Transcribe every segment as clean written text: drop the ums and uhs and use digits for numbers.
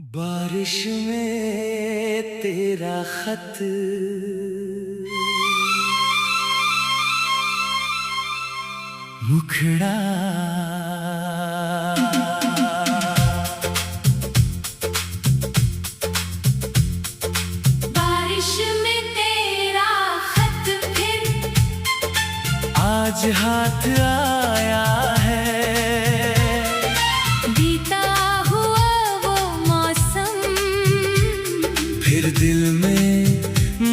बारिश में तेरा खत मुखड़ा बारिश में तेरा खत फिर आज हाथ आया है। बीता हुआ वो मौसम फिर दिल में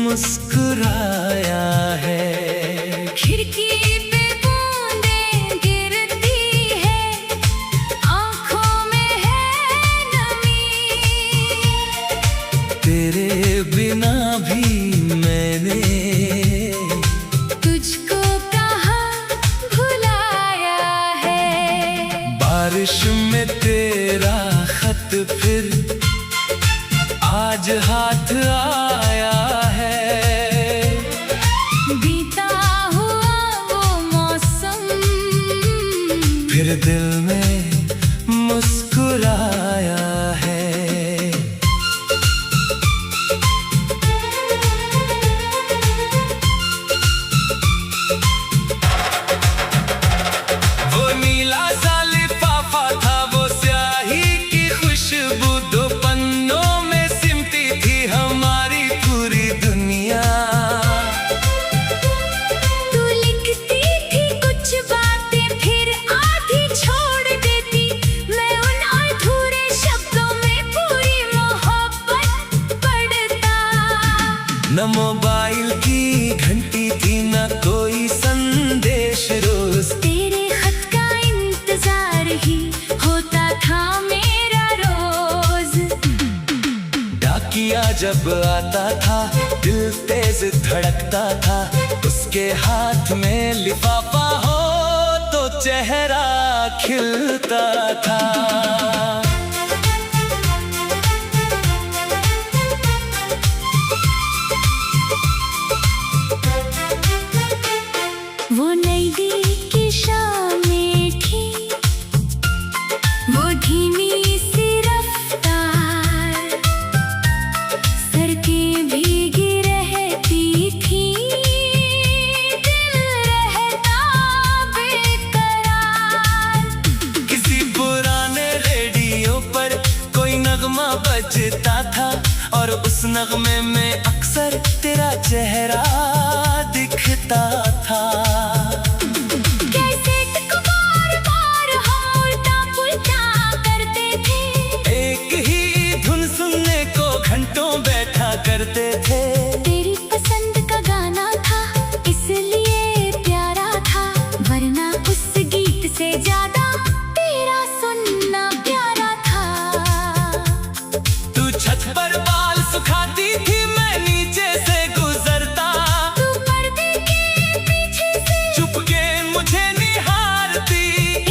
मुस्कुराया है। खिड़की पे बूंदें गिरती है, आंखों में है नमी। तेरे बिना भी मैंने तुझको कहाँ भुलाया है। बारिश में तेरा खत फिर आज हाथ आया है। बीता हुआ वो मौसम फिर दिल में मुस्कुराया है। वो नीला सा लिफाफा था, वो स्याही की खुशबू, दो पन्नों में सिमटी थी हमारी पूरी दुनिया। तू लिखती थी कुछ बातें, फिर आधी छोड़ देती। मैं उन अधूरे शब्दों में पूरी मोहब्बत पढ़ता। न मोबाइल की घंटी थी, न कोई संदेश रोज। तेरे खत का इंतजार ही होता था मेरा रोज। डाकिया जब आता था दिल तेज धड़कता था, उसके हाथ में लिफाफा हो तो चेहरा खिलता था। वो नई दी की शामें थी, वो धीमी सी रफ्तार। सड़कें भीगी रहती थी, दिल रहता बेकरार। किसी पुराने रेडियो पर कोई नगमा बजता था, और उस नगमे में अक्सर तेरा चेहरा दिखता था। कैसेट को बार-बार हम उल्टा-पुल्टा करते थे। एक ही धुन सुनने को घंटों बैठा करते थे। तेरी पसंद का गाना था, इसलिए प्यारा था, वरना उस गीत से ज्यादा तेरा सुनना प्यारा था। तू छत पर बाल सुखाती थी, मैं नीचे से गुजरता। तू पर्दे के पीछे से चुपके मुझे निहारती।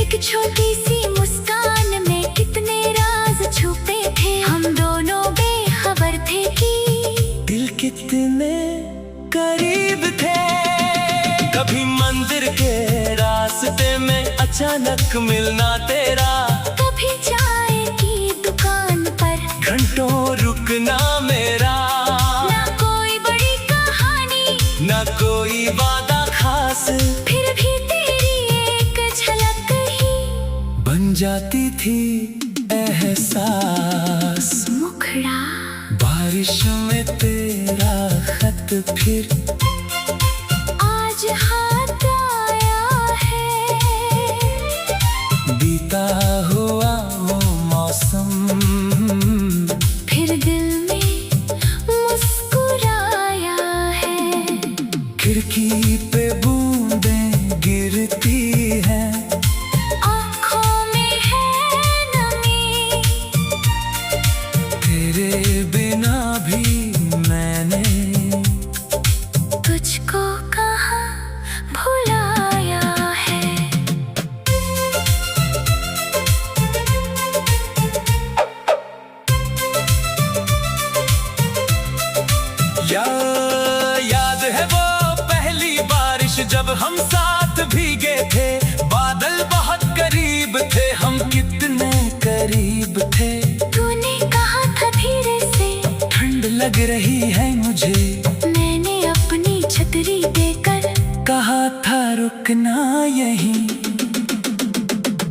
एक छोटी सी मुस्कान में कितने राज छुपे थे। हम दोनों बेखबर थे कि दिल कितने करीब थे। कभी मंदिर के रास्ते में अचानक मिलना तेरा, कभी चाय की दुकान पर घंटों रुकना मेरा। ना कोई बड़ी कहानी, न कोई वादा खास, फिर भी तेरी एक झलक ही बन जाती थी एहसास। मुखड़ा। बारिश में तेरा खत फिर आज हाथ आया है। बीता हुआ वो मौसम, फिर दिल में मुस्कुराया है। खिड़की पे बूंदें गिरती हैं, आँखों में है नमी। तेरे बिना भी मैंने तुझको कहाँ भुलाया है। लग रही है मुझे। मैंने अपनी छतरी देकर कहा था रुकना यहीं।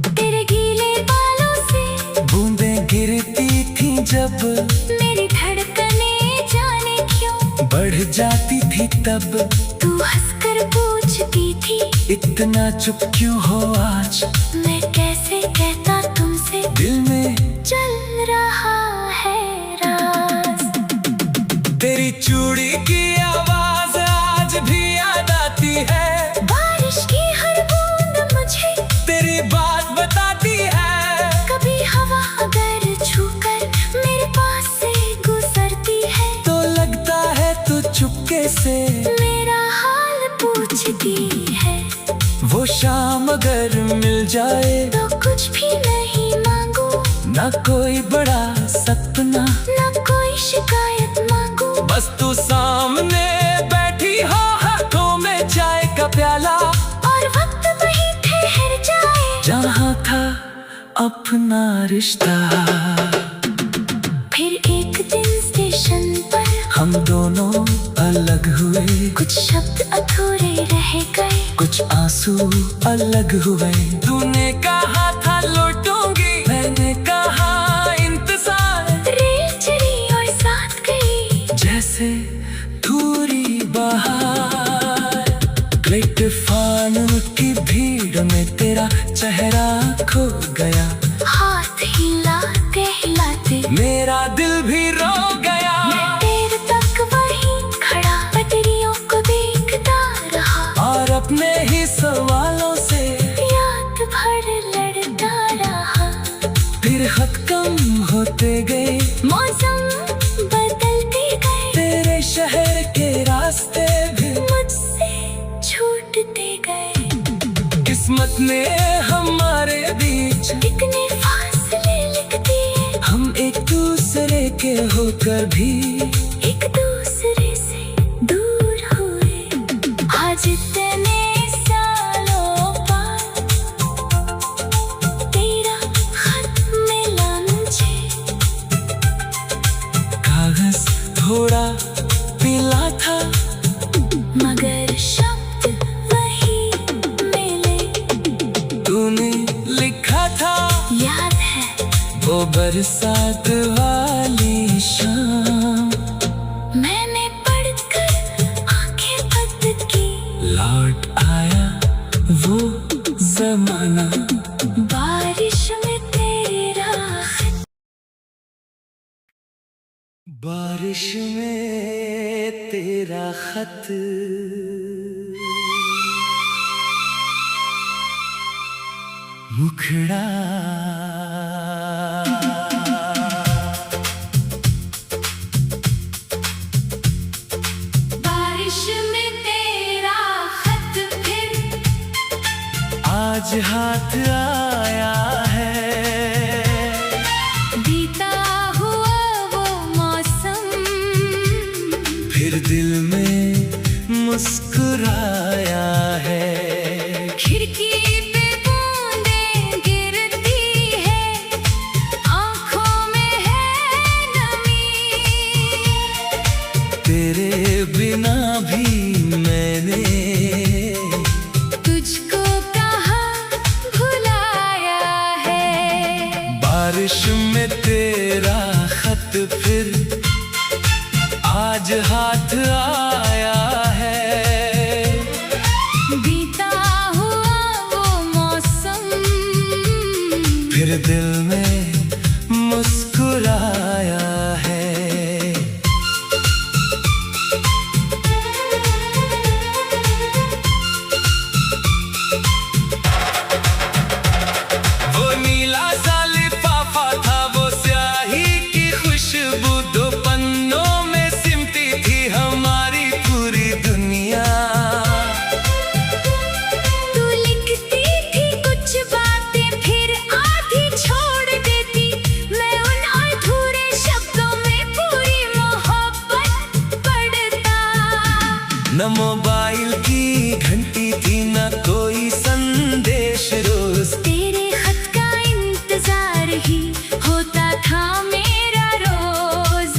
तेरे गीले बालों से बूंदें गिरती थी जब, मेरी धड़कनें जाने क्यों बढ़ जाती थी तब। तू हंसकर पूछती थी इतना चुप क्यों हो आज, मैं कैसे कहता तुमसे दिल में चल रहा है राज। तेरी चूड़ी की आवाज आज भी याद आती है। बारिश की हर बूंद मुझे तेरी बात बताती है। कभी हवा अगर छूकर मेरे पास से गुजरती है तो लगता है तू चुपके से मेरा हाल पूछती है। वो शाम अगर मिल जाए तो कुछ भी नहीं मांगू, ना कोई बड़ा सपना, ना कोई शिकायत मांगू। बस तू सामने बैठी हो, हाथों में चाय का प्याला, और वक्त वहीं ठहर जाए जहाँ था अपना रिश्ता। फिर एक दिन स्टेशन पर हम दोनों अलग हुए, कुछ शब्द अधूरे रह गए, कुछ आंसू अलग हुए। तूने कहा था लौटूंगी, मैंने कहा इंतजार। रेल चली और साथ गई जैसे धूरी बहार, प्लेटफार्म की भीड़ में तेरा चेहरा खो गया। हाथ हिलाते हिलाते मेरा दिल भी रो गया। मैं देर तक वहीं खड़ा पटरियों को देखता रहा, और अपने ही सवालों से याद भर लड़ता रहा। फिर खत कम होते गए, मौसम बदलते गए, तेरे शहर के रास्ते भी मुझसे छूटते गए। किस्मत ने हमारे बीच इतने फासले लिख दिए, हम एक दूसरे के होकर भी एक दूसरे से दूर हुए। आज इतने सालों बाद तेरा खत मिला मुझे, कागज थोड़ा पीला था, मगर शब्द वही मिले। तूने लिखा था याद है वो बरसात वाली शाम, मैंने पढ़कर आंखें बंद की। लौट आया वो जमाना। बारिश में तेरा खत, बारिश में तेरा खत, मुखड़ा बारिश में तेरा खत फिर आज हाथ आया है। बीता हुआ वो मौसम, फिर दिल में मुस्कुराया है। खिड़की पे बूंदें गिरती है, आंखों में है नमी। तेरे बिना भी मैंने तुझको कहाँ भुलाया है। बारिश में तेरा खत फिर आज हाथ आया है। बीता हुआ वो मौसम, फिर दिल में मुस्कुराया है। वो नीला सा लिफाफा था, वो स्याही की खुशबू, दो पन्नों में सिमटी थी हमारी पूरी दुनिया। तू लिखती थी कुछ बातें, फिर आधी छोड़ देती। मैं उन अधूरे शब्दों में पूरी मोहब्बत पढ़ता। न मोबाइल की घंटी थी, न कोई संदेश रोज। तेरे खत का इंतजार ही होता था मेरा रोज।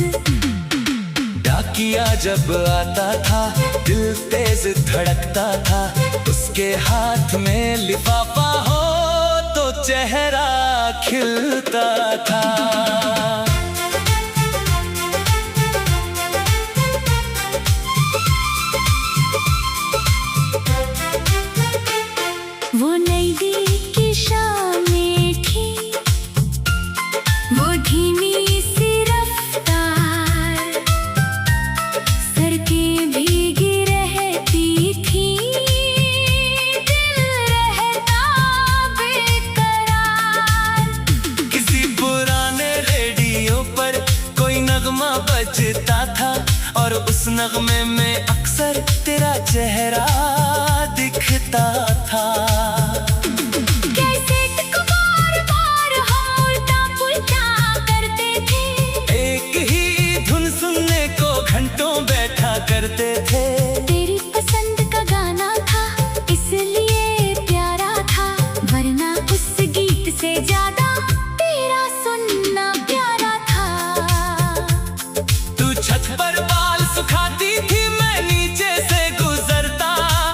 जब आता था दिल तेज धड़कता था, उसके हाथ में लिफाफा हो तो चेहरा खिलता था। वो नई दी की शामें थी, वो धीमी सी रफ्तार, सड़कें भीगी रहती थी, दिल रहता बेकरार। किसी पुराने रेडियो पर कोई नगमा बजता था और उस नगमे में अक्सर तेरा चेहरा दिखता था। कैसेट को बार-बार हम उल्टा-पुल्टा करते थे, एक ही धुन सुनने को घंटों बैठा करते थे। तेरी पसंद का गाना था इसलिए प्यारा था, वरना उस गीत से ज्यादा तेरा सुनना प्यारा था। तू छत पर बाल सुखाती थी, मैं नीचे से गुजरता,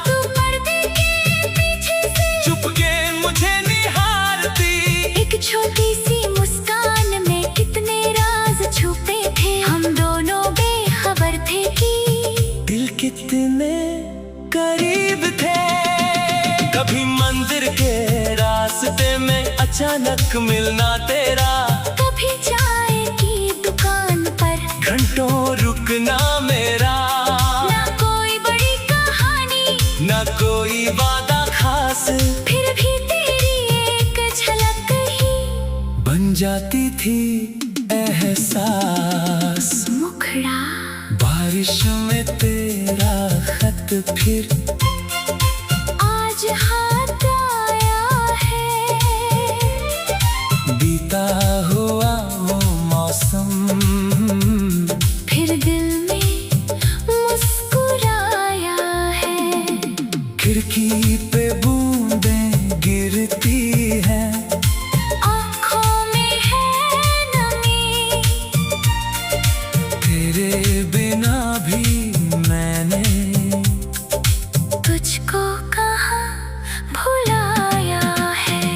तू पर्दे के पीछे से चुपके मुझे निहारती। एक छोटी सी मुस्कान में कितने राज छुपे थे, हम दोनों बेखबर थे कि दिल कितने करीब थे। कभी मंदिर के रास्ते में अचानक मिलना तेरा, कभी चाय की दुकान पर घंटों रुकना मेरा। ना कोई बड़ी कहानी, न कोई वादा खास, फिर भी तेरी एक झलक ही बन जाती थी एहसास। मुखड़ा बारिश में तेरा खत फिर आज हाथ आया है, बीता हुआ वो मौसम फिर दिल में मुस्कुराया है। खिड़की पे बूंदें गिरती हैं, आँखों में है नमी, तेरे बिना भी मैंने तुझको कहाँ भुलाया है।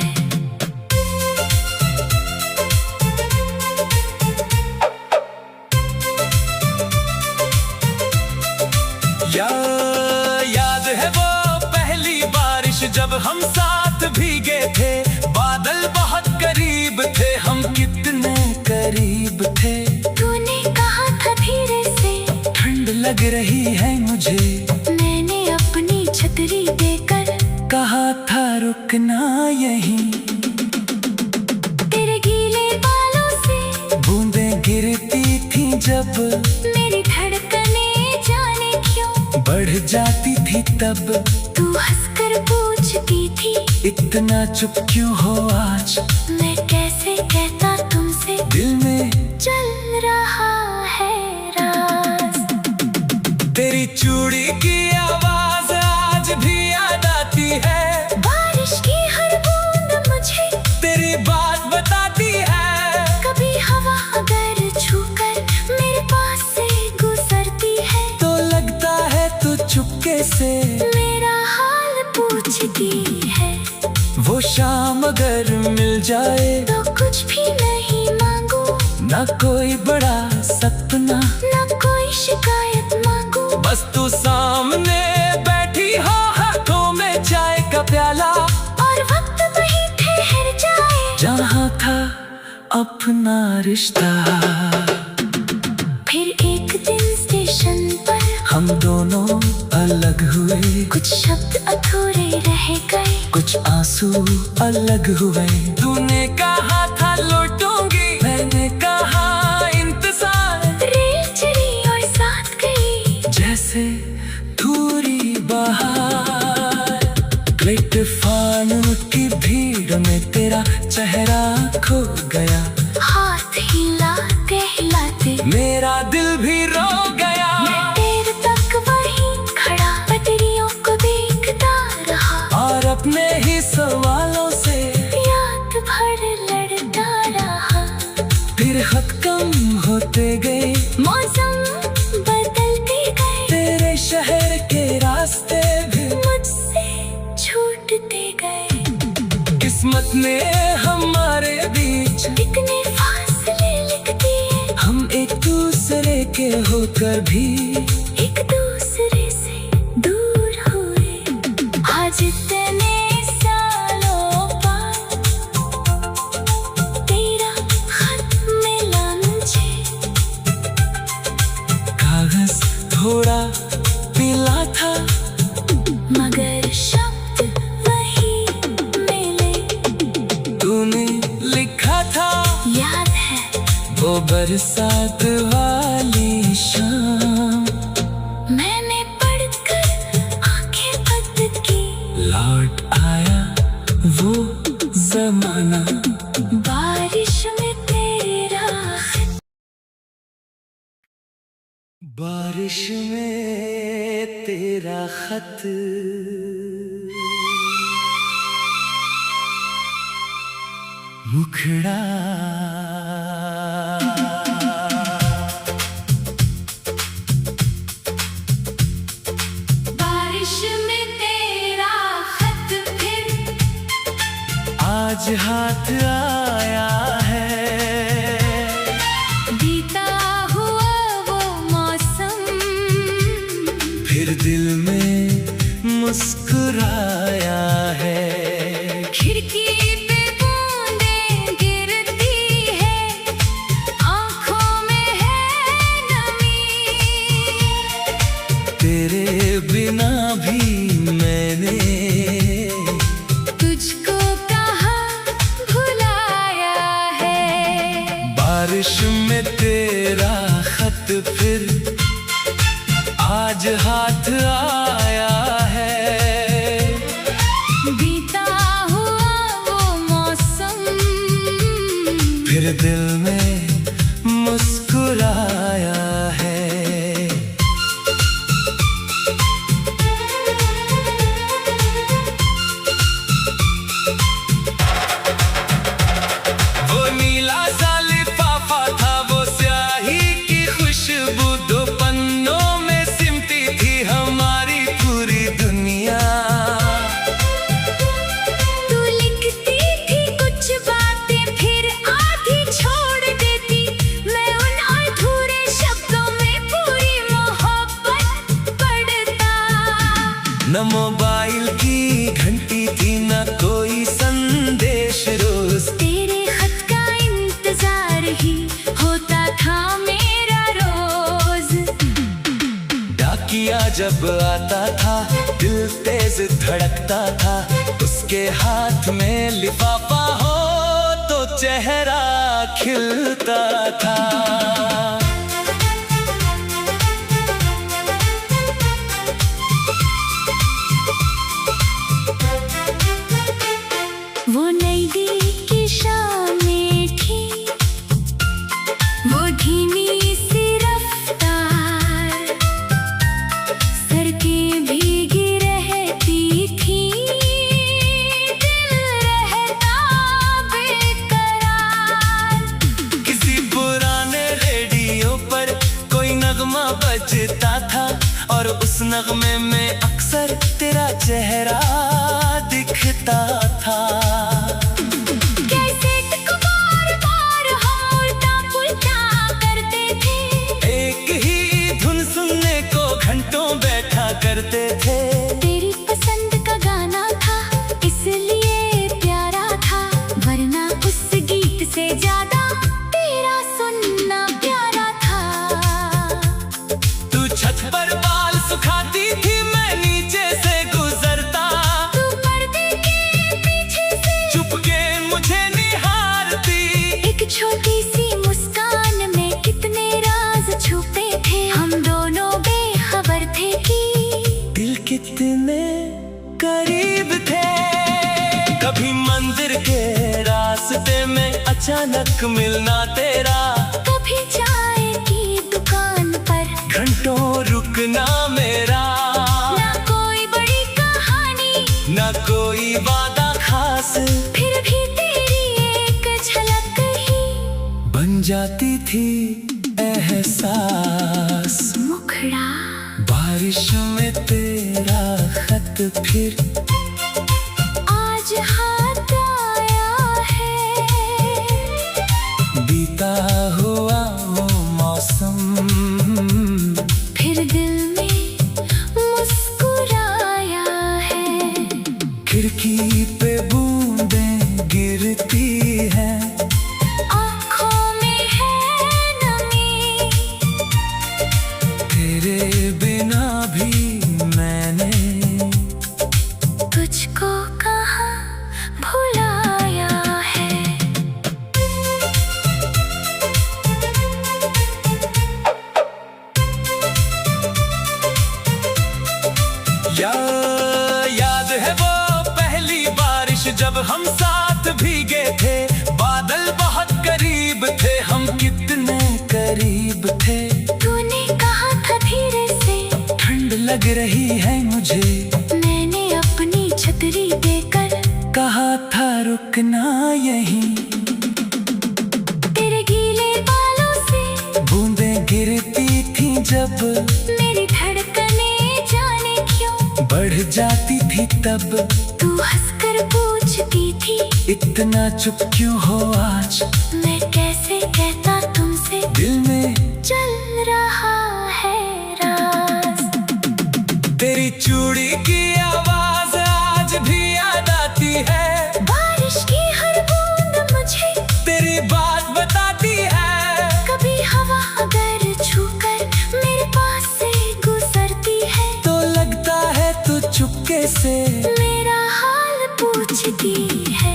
याद है वो पहली बारिश जब हम साथ भीगे थे। बादल बहुत करीब थे, हम कितने करीब थे। तूने कहा था धीरे से, ठंड लग रही है मुझे, मैंने अपनी छतरी देकर कहा था रुकना यहीं। तेरे गीले बालों से बूंदें गिरती थी जब, मेरी धड़कने जाने क्यों बढ़ जाती थी तब। तू हंसकर पूछती थी इतना चुप क्यों हो आज, मैं कैसे कहता तुमसे दिल में चल रहा है राज। तेरी चूड़ी की आवाज आज भी याद आती है, बारिश की हर बूंद मुझे तेरी बात बताती है। कभी हवा अगर छूकर मेरे पास से गुजरती है, तो लगता है तू चुपके से मेरा हाल पूछती है। वो शाम अगर मिल जाए तो कुछ भी नहीं मांगू, ना कोई बड़ा सपना, ना कोई शिकायत मांगू, बस तू सामने बैठी हो, हाथों में चाय का प्याला, और वक्त वहीं ठहर जाए जहाँ था अपना रिश्ता। फिर एक दिन स्टेशन पर हम दोनों अलग हुए, कुछ शब्द अधूरे रह गए, कुछ आंसू अलग हुए। तूने कहा था लौटूंगी, मैंने कहा इंतजार। रेल चली और साथ गई जैसे धूरी बहार, प्लेटफॉर्म की भीड़ में तेरा चेहरा खो गया। हाथ हिलाते हिलाते मेरा दिल भी रो गया। मैं देर तक वहीं खड़ा पटरियों को देखता रहा, और अपने ही सवालों से याद भर लड़ता रहा। फिर खत कम होते गए, मौसम बदलते किस्मत ने हमारे बीच कितने फासले लिख दिए, हम एक दूसरे के होकर भी एक दूसरे से दूर हुए। आज इतने सालों बाद तेरा खत मिला मुझे, कागज थोड़ा पीला था मगर शब्द वही मिले। तूने लिखा था, याद है वो बरसात वाली शाम, मैंने पढ़कर आंखें बंद की। लौट आया वो जमाना, बारिश में तेरा खत, बारिश में तेरा खत, मुखड़ा। बारिश में तेरा खत फिर आज हाथ आया है, बीता हुआ वो मौसम, फिर दिल में मुस्कुराया है। खिड़की पे बूंदें गिरती है, आंखों में है नमी। तेरे बिना भी मैंने तुझको कहाँ भुलाया है। बारिश में तेरा खत फिर आज हाथ आया है, बीता हुआ वो मौसम, फिर दिल में मुस्कुराया है। वो नीला सा लिफाफा था, वो स्याही की खुशबू, दो पन्नों में सिमटी थी हमारी पूरी दुनिया। तू लिखती थी कुछ बातें फिर आधी छोड़ देती, मैं उन अधूरे शब्दों में पूरी मोहब्बत पढ़ता। न मोबाइल की घंटी थी, न कोई संदेश रोज, तेरे खत का इंतजार ही होता था मेरा रोज। डाकिया जब आता था दिल तेज धड़कता था, उसके हाथ में लिफाफा हो तो चेहरा खिलता था। वो नई दी की शामें थी, वो धीमी सी रफ्तार, सड़कें भीगी रहती थी, दिल रहता बेकरार। किसी पुराने रेडियो पर कोई नगमा बजता था, और उस नगमे में अक्सर तेरा चेहरा दिखता था। कैसेट को बार-बार हम उल्टा-पुल्टा करते थे, एक ही धुन सुनने को घंटों बैठा करते थे। तेरी पसंद का गाना था इसलिए प्यारा था, वरना उस गीत से ज्यादा तेरा सुनना प्यारा था। तू छत पर बाल सुखाती थी, मैं नीचे से गुजरता, तू पर्दे के पीछे से चुपके मुझे निहारती। एक छोटी सी मुस्कान में कितने राज छुपे थे, हम दोनों बेखबर थे कि दिल कितने करीब थे। कभी मंदिर के रास्ते में अचानक मिलना तेरा, कभी चाय की दुकान पर घंटों रुकना मेरा। ना कोई बड़ी कहानी, ना कोई वादा खास, फिर भी तेरी एक झलक ही बन जाती थी एहसास। मुखड़ा। बारिश में तेरा खत फिर आज हाथ आया हम साथ भीगे थे, बादल बहुत करीब थे, हम कितने करीब थे। तूने कहा था धीरे से, ठंड लग रही है मुझे, मैंने अपनी छतरी देकर कहा था रुकना यहीं। तेरे गीले बालों से बूंदें गिरती थी जब, मेरी धड़कनें जाने क्यों बढ़ जाती थी तब। तू हंसकर पूछती थी, इतना चुप क्यों हो आज, मैं कैसे कहता तुमसे, दिल में चल रहा है राज। तेरी चूड़ी की आवाज आज भी याद आती है, बारिश की हर बूंद मुझे तेरी बात बताती है। कभी हवा अगर छूकर मेरे पास से गुजरती है, तो लगता है तू चुपके से मेरा हाल पूछती है।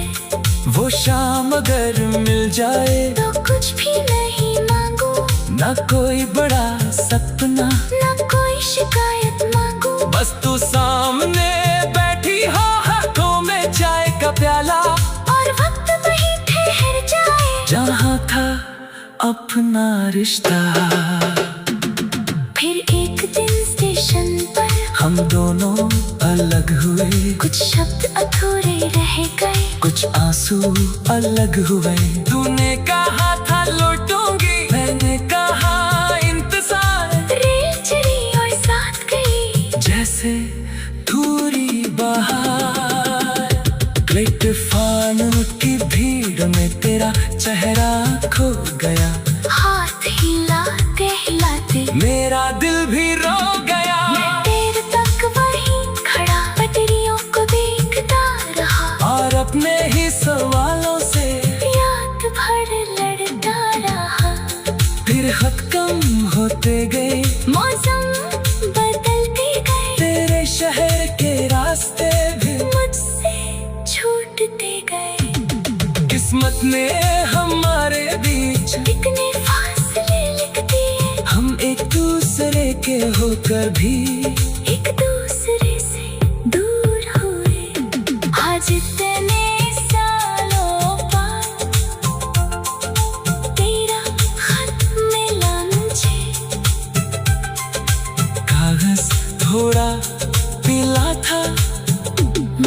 वो शाम अगर मिल जाए, तो कुछ भी नहीं मांगू, ना कोई बड़ा सपना, ना कोई शिकायत मांगू, बस तू सामने बैठी हो, हाथों में चाय का प्याला, और वक्त वहीं ठहर जाए जहाँ था अपना रिश्ता। फिर एक दिन स्टेशन पर हम दोनों अलग हुए, कुछ शब्द अधूरे रह गए, कुछ आंसू अलग हुए। तूने कहा था लौटूंगी, मैंने कहा इंतजार, रेल चली और साथ गई जैसे धूरी बहार। प्लेटफार्म की भीड़ में तेरा चेहरा खो गया, हाथ हिलाते हिलाते मेरा दिल भी रो गया। मैं देर तक वहीं खड़ा पटरियों को देखता रहा, और अपने ही सवालों से याद भर लड़ता रहा। फिर खत कम होते गए, मौसम बदलते गए, तेरे शहर के रास्ते भी मुझसे छूटते गए। किस्मत ने हमारे बीच कितने फासले लिख दिए, हम एक दूसरे के होकर भी एक दूसरे से दूर हुए। आज इतने सालों बाद तेरा खत मिला मुझे, कागज थोड़ा पीला था,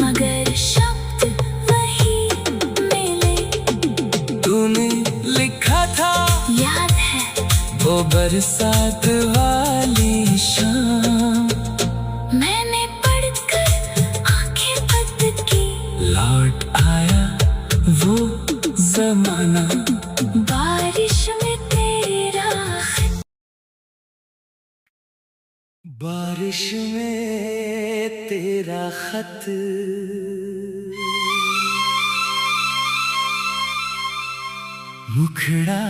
मगर शब्द वही मिले। तूने लिखा था याद है वो बरसात वाली शाम, मैंने पढ़कर आंखें बंद की, लौट आया वो जमाना। बारिश में तेरा बारिश में तेरा खत मुखड़ा,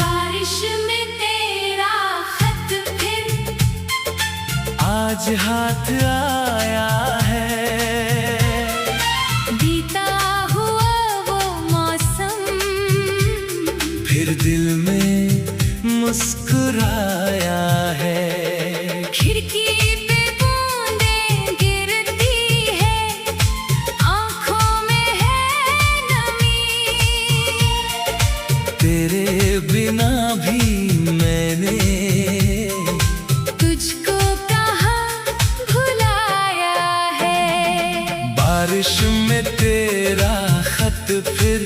बारिश में तेरा खत फिर आज हाथ आया है। बीता हुआ वो मौसम, फिर दिल में मुस्कुराया है। खिड़की पे बूंदें गिरती है, आँखों में है नमी, तेरे बिना भी मैंने तुझको कहाँ भुलाया है। बारिश में तेरा खत फिर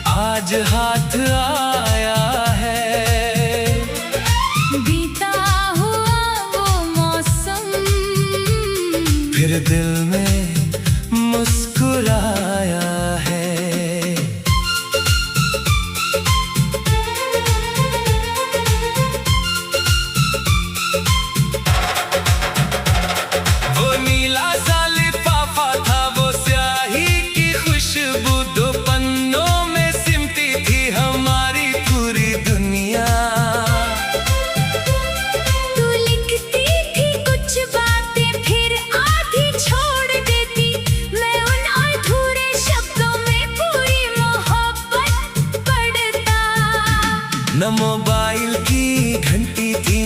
आज हाथ आया है। बीता हुआ वो मौसम, फिर दिल में मुस्कुराया है। वो नीला सा लिफाफा था, वो स्याही की खुशबू, दो पन्नों में सिमटी थी हमारी पूरी दुनिया। तू लिखती थी कुछ बातें, फिर आधी छोड़ देती, मैं उन अधूरे शब्दों में पूरी मोहब्बत पढ़ता। न मोबाइल की घंटी थी,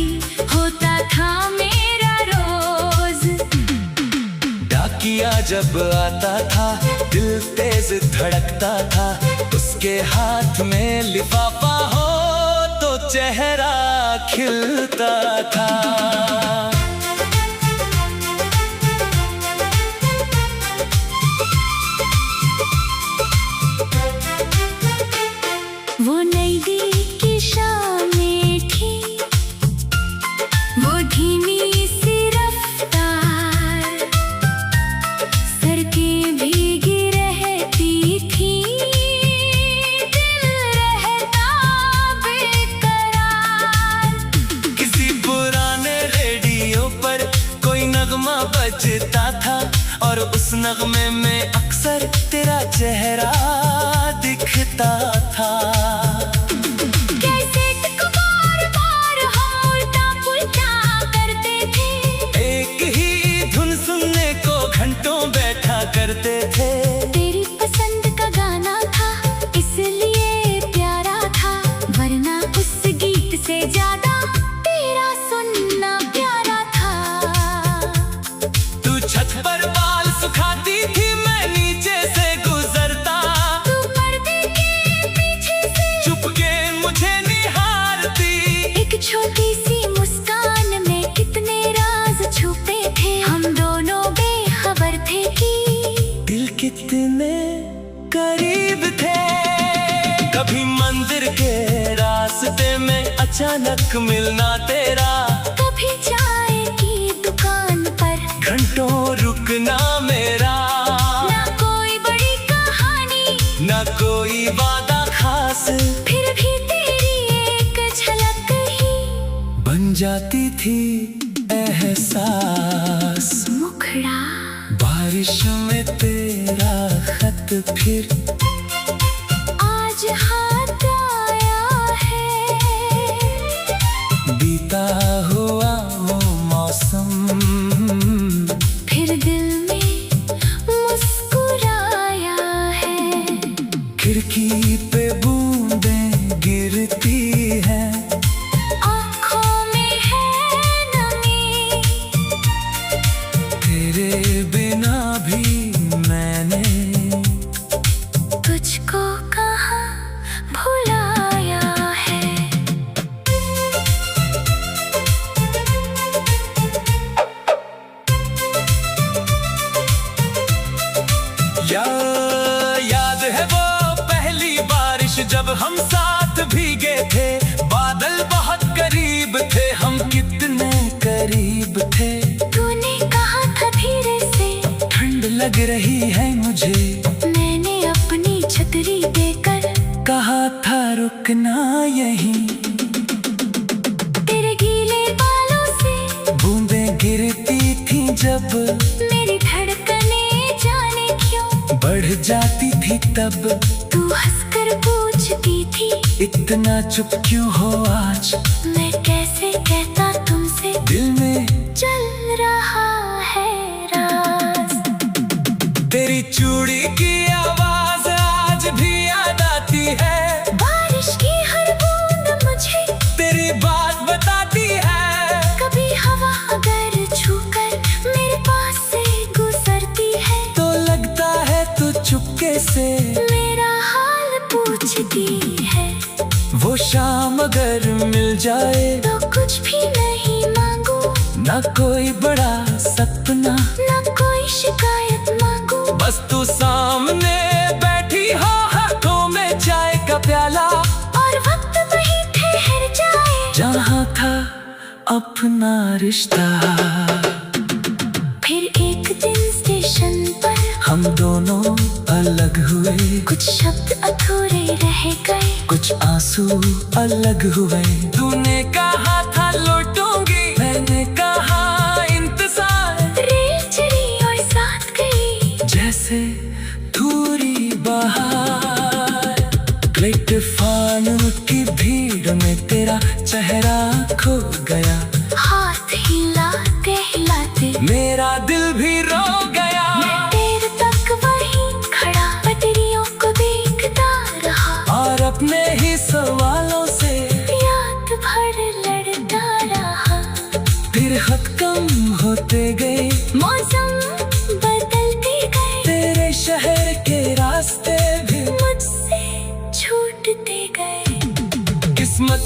भी होता था मेरा रोज। डाकिया जब आता था दिल तेज धड़कता था, उसके हाथ में लिफाफा हो तो चेहरा खिलता था। वो नई दी की शामें थी, वो धीमी सी रफ्तार, सड़कें भीगी रहती थी, दिल रहता बेकरार। किसी पुराने रेडियो पर कोई नगमा बजता था, और उस नगमे में अक्सर तेरा चेहरा दिखता था। कैसेट को बार-बार हम उल्टा-पुल्टा करते थे, एक ही धुन सुनने को घंटों बैठा करते थे। तेरी पसंद का गाना था इसलिए प्यारा था, वरना उस गीत से ज्यादा तेरा सुनना प्यारा था। तू छत पर बाल सुखाती थी, मैं नीचे से गुजरता, तू पर्दे के पीछे से चुपके मुझे निहारती। एक छोटी सी मुस्कान में कितने राज छुपे थे, हम दोनों बेखबर थे कि दिल कितने करीब थे। कभी मंदिर के रास्ते में अचानक मिलना तेरा, कभी चाय की दुकान पर घंटों रुकना मेरा। ना कोई बड़ी कहानी, ना कोई वादा खास, फिर भी तेरी एक झलक ही बन जाती थी एहसास। मुखड़ा बारिश में तेरा खत फिर आज हाथ आया है, बीता हुआ वो मौसम फिर दिल में मुस्कुराया है। खिड़की पे बूंदें गिरती है, आँखों में है नमी, तेरे बिना भी मैंने तुझको कहाँ भुलाया है। याद है वो पहली बारिश जब हम साथ भीगे थे, बादल बहुत करीब थे, हम कितने करीब थे। तूने कहा था धीरे से, ठंड लग रही है मुझे, मैंने अपनी छतरी देकर कहा था रुकना यहीं। तेरे गीले बालों से बूंदें गिरती थी जब, मेरी धड़कनें जाने क्यों बढ़ जाती थी तब। तू हंसकर पूछती थी इतना चुप क्यों हो आज, मैं कैसे कहता तुमसे दिल में चल रहा है राज। तेरी चूड़ी की आवाज आज भी याद आती है, बारिश की हर बूंद मुझे तेरी बात बताती है। कभी हवा अगर छूकर मेरे पास से गुजरती है, तो लगता है तू चुपके से मेरा हाल पूछती है। वो शाम अगर मिल जाए तो कुछ भी नहीं मांगू, ना कोई बड़ा सपना, ना कोई शिकायत मांगू, बस तू सामने बैठी हो, हाथों में चाय का प्याला, और वक्त वहीं ठहर जाए जहाँ था अपना रिश्ता। फिर एक दिन स्टेशन पर हम दोनों अलग हुए, कुछ शब्द अधूरे रह गए, कुछ आंसू अलग हुए। तूने कहा था लौटूंगी, मैंने कहा इंतजार, रेल चली और साथ गई जैसे धूरी बहार। प्लेटफार्म की भीड़ में तेरा चेहरा खो गया, हाथ हिलाते हिलाते मेरा दिल भी रो गया। मैं देर तक वहीं खड़ा पटरियों को देखता रहा, और अपने ही सवालों से याद भर लड़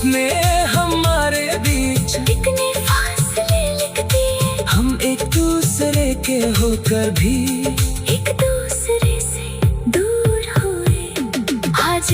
ने हमारे बीच कितने फासले लिख दिए, हम एक दूसरे के होकर भी एक दूसरे से दूर हुए। आज